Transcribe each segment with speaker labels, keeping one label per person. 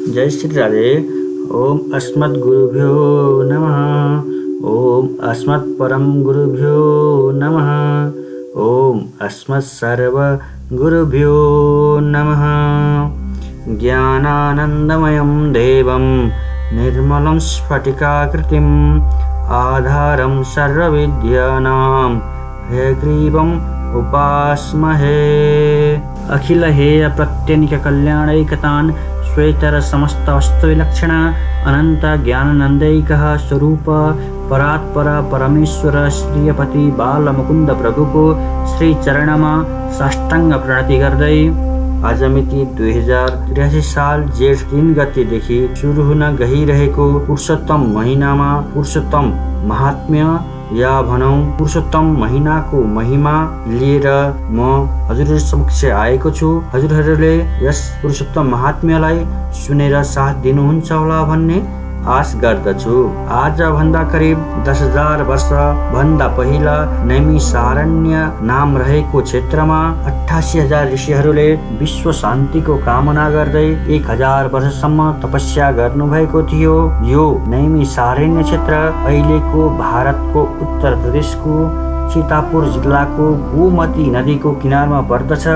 Speaker 1: जय श्री राधे। ओम अस्मत् गुरुभ्यो नमः। ओम अस्मत् परम गुरुभ्यो नमः। ओम अस्मत् सर्व गुरुभ्यो नमः। ज्ञानानन्दमयं देवं निर्मलं स्फटिकाकृतिम् आधारं सर्वविद्यानां हयग्रीवम् उपास्महे। अखिल हेय प्रत्यनिक कल्याणैकतान् श्वेतर समस्त वस्तुविलक्षण अनंत ज्ञाननन्दैकः स्वरूप परात्पर परमेश्वर श्रीपति बाल मुकुन्द प्रभुको श्री चरणमा साष्टाङ्ग प्रणति गर्दै आज मिति 2083 साल जेठ 3 गतेदेखि सुरु हुन गइरहेको पुरुषोत्तम महिनामा पुरुषोत्तम महात्म्य या भनौं पुरुषोत्तम महिनाको महिमा लिएर म हजुरहरु समक्ष आएको छु। हजुरहरुले यस पुरुषोत्तम महात्म्यलाई सुनेर साथ दिनुहुन्छ होला भन्ने आश गर्दछु। आज भन्दा करिब 10,000 वर्ष भन्दा पहिला नैमिषारण्य नाम रहेको क्षेत्रमा 88,000 ऋषिहरूले विश्व शान्तिको कामना गर्दै 1,000 वर्षसम्म तपस्या गर्नुभएको थियो। यो नैमिषारण्य क्षेत्र अहिलेको भारतको उत्तर प्रदेशको सीतापुर जिल्लाको गोमती नदीको किनारमा पर्दछ।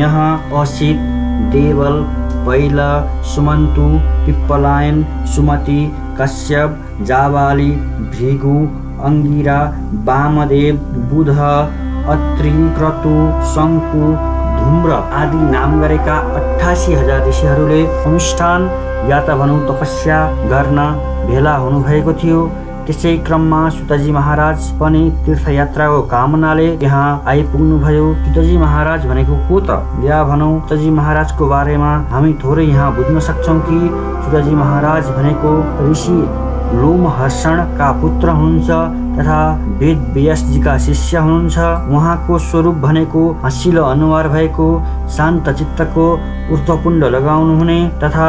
Speaker 1: यहाँ असित, देवल, पैल, सुमन्तु, पिप्पलायन, सुमति, कश्यप, जाबाली, भृगु, अंगिरा, वामदेव, बुध, अत्रि, क्रतु, शंकु, धूम्र आदि नाम गरेका 88,000 ऋषिहरूले अनुष्ठान या त भनौं तपस्या गर्न भेला हुनुभएको थियो। त्यसै क्रममा सुतजी महाराज पनि तीर्थयात्राको कामनाले यहाँ आइपुग्नु भयो। सुतजी महाराज भनेको को त? या भनौं सुतजी महाराजको बारेमा हामी थोरै यहाँ बुझ्न सक्छौं कि सुतजी महाराज भनेको ऋषि लोमहर्षणका पुत्र हुनुहुन्छ तथा वेद व्यासजीका शिष्य हुनुहुन्छ। उहाँको स्वरूप भनेको हँसिलो अनुहार भएको, शान्त चित्तको, ऊर्ध्वपुण्ड लगाउनु हुने तथा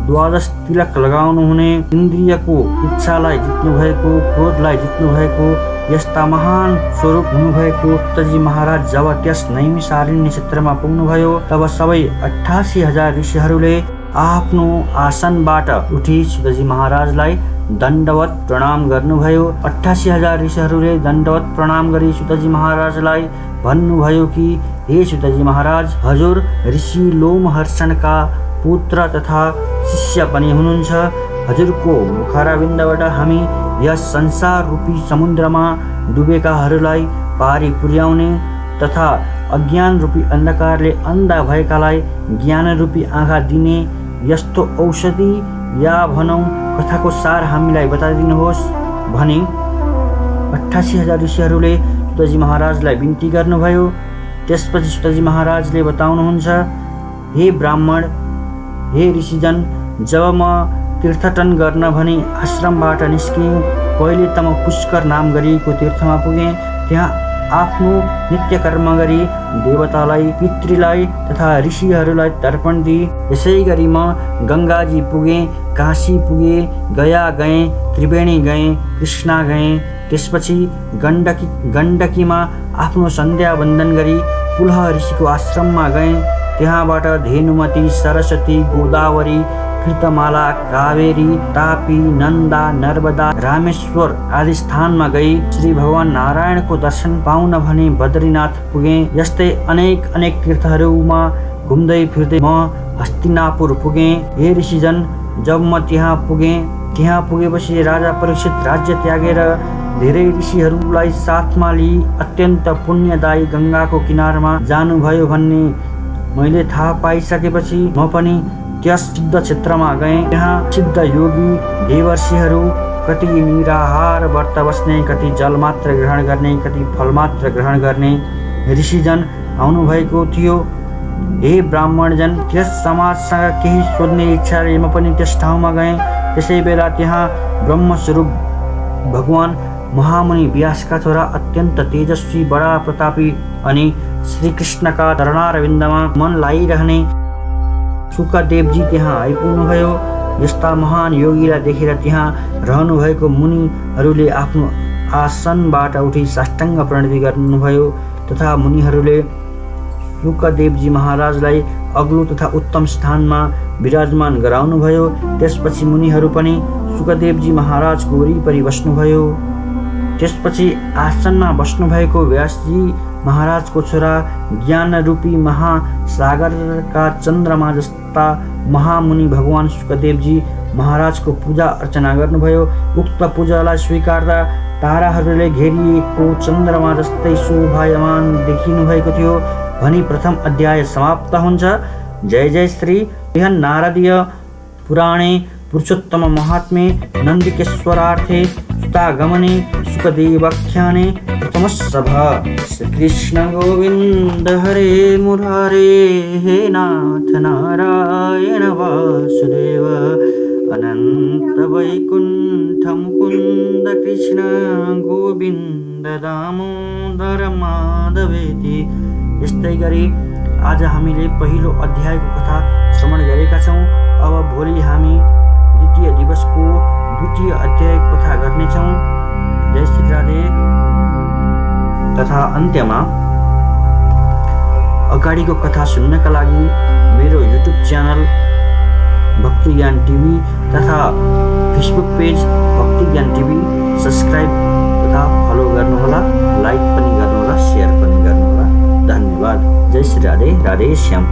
Speaker 1: 12 तिलक लगाउनु हुने, इन्द्रियको इच्छालाई जित्नु भएको, क्रोधलाई जित्नु भएको यस्ता महान स्वरूप हुनुभएको सुतजी महाराज जब त्यस नैमिषारण्य क्षेत्रमा पुग्नुभयो तब सबै 88,000 ऋषिहरूले आफ्नो आसनबाट उठी सुतजी महाराजलाई दण्डवत प्रणाम गर्नुभयो। 88,000 ऋषिहरूले दण्डवत प्रणाम गरी सुतजी महाराजलाई भन्नुभयो कि हे सुतजी महाराज, हजुर ऋषि लोमहर्षणका पुत्र तथा शिष्य पनि हुनुहुन्छ। हजुरको मुखारविन्दबाट हामी यस संसार रूपी समुद्रमा डुबेकाहरूलाई पारी पुर्याउने तथा अज्ञान रूपी अन्धकारले अन्धा भएकालाई ज्ञान रूपी आँखा दिने यस्तो औषधि या भनौं कथाको सार हामीलाई बताइदिनुहोस् भनी 88,000 ऋषिहरूले सुतजी महाराजलाई बिन्ती गर्नुभयो। त्यसपछि सुतजी महाराजले बताउनुहुन्छ, हे ब्राह्मण, हे ऋषिजन, जब म तीर्थटन गर्न भनी आश्रमबाट निस्किएँ, पहिले त म पुष्कर नाम गरिएको तीर्थमा पुगेँ। त्यहाँ आफ्नो नित्य कर्म गरी देवतालाई, पितृलाई तथा ऋषिहरूलाई तर्पण दिए। यसै गरी म गंगाजी पुगेँ, काशी पुगे, गया गएँ, त्रिवेणी गएँ, कृष्णा गएँ। त्यसपछि गण्डकीमा आफ्नो सन्ध्या वन्दन गरी पुलह ऋषिको आश्रममा गएँ। त्यहाँबाट धेनुमती, सरस्वती, गोदावरी, कृतमाला, कावेरी, तापी, नन्दा, नर्मदा, रामेश्वर आदि स्थानमा गई श्री भगवान नारायणको दर्शन पाउन भने बद्रीनाथ पुगे। यस्तै अनेक तीर्थहरूमा घुम्दै फिर्दै म हस्तिनापुर पुगे। हे ऋषिजन, जब म त्यहाँ पुगेपछि राजा परीक्षित राज्य त्यागेर धेरै ऋषिहरूलाई साथमा लिई अत्यन्त पुण्यदायी गंगाको किनारमा जानुभयो भन्ने मैले थाहा पाइसकेपछि म पनि त्यस सिद्ध क्षेत्रमा गएँ। त्यहाँ सिद्ध योगी देवर्षिहरू कति निराहार व्रत बस्ने, कति जल मात्र ग्रहण गर्ने, कति फल मात्र ग्रहण गर्ने ऋषिजन आउनुभएको थियो। हे ब्राह्मणजन, त्यस समाजसँग केही सोध्ने इच्छाले म पनि त्यस ठाउँमा गएँ। त्यसै बेला त्यहाँ ब्रह्मस्वरूप भगवान महामुनि व्यासका छोरा अत्यन्त तेजस्वी, बडा प्रतापी अनि श्रीकृष्णका चरणारविन्दमा मन लागिरहने शुकदेवजी त्यहाँ आइपुग्नुभयो। यस्ता महान योगीलाई देखेर त्यहाँ रहनुभएको मुनिहरूले आफ्नो आसनबाट उठी साष्टाङ्ग प्रणति गर्नुभयो तथा मुनिहरूले शुकदेवजी महाराजलाई अग्लो तथा उत्तम स्थानमा विराजमान गराउनुभयो। त्यसपछि मुनिहरू पनि सुखदेवजी महाराजको वरिपरि बस्नुभयो। त्यसपछि आसनमा बस्नुभएको व्यासजी महाराजको छोरा ज्ञानरूपी महासागरका चन्द्रमा जस्ता महामुनि भगवान सुखदेवजी महाराजको पूजा अर्चना गर्नुभयो। उक्त पूजालाई स्वीकार्दा ताराहरूले घेरिएको चन्द्रमा जस्तै शोभायमान देखिनुभएको थियो भनी प्रथम अध्याय समाप्त हुन्छ। जय जय श्री बृहन्नारदीय पुराणे पुरुषोत्तम महात्म्ये नन्दिकेश्वरार्थे सुतागमने सुखदेवाख्याने प्रथमस्सभ। श्रीकृष्ण गोविन्द हरे मुरारे हे नाथ नारायण वासुदेव अनन्त वैकुण्ठ मुकुन्द कृष्ण गोविन्द दामोदर माधवेति। यस्तै गरी आज हामीले पहिलो अध्यायको कथा श्रवण गरेका छौँ। अब भोलि हामी द्वितीय दिवसको द्वितीय अध्यायको कथा गर्नेछौँ। जय श्री राधे। तथा अन्त्यमा अगाडिको कथा सुन्नका लागि मेरो युट्युब च्यानल भक्ति ज्ञान टिभी तथा फेसबुक पेज भक्ति ज्ञान टिभी सब्सक्राइब तथा फलो गर्नुहोला, लाइक पनि गर्नुहोला, सेयर पनि गर्नुहोला। धन्यवाद। जय श्री राधे। राधे श्याम।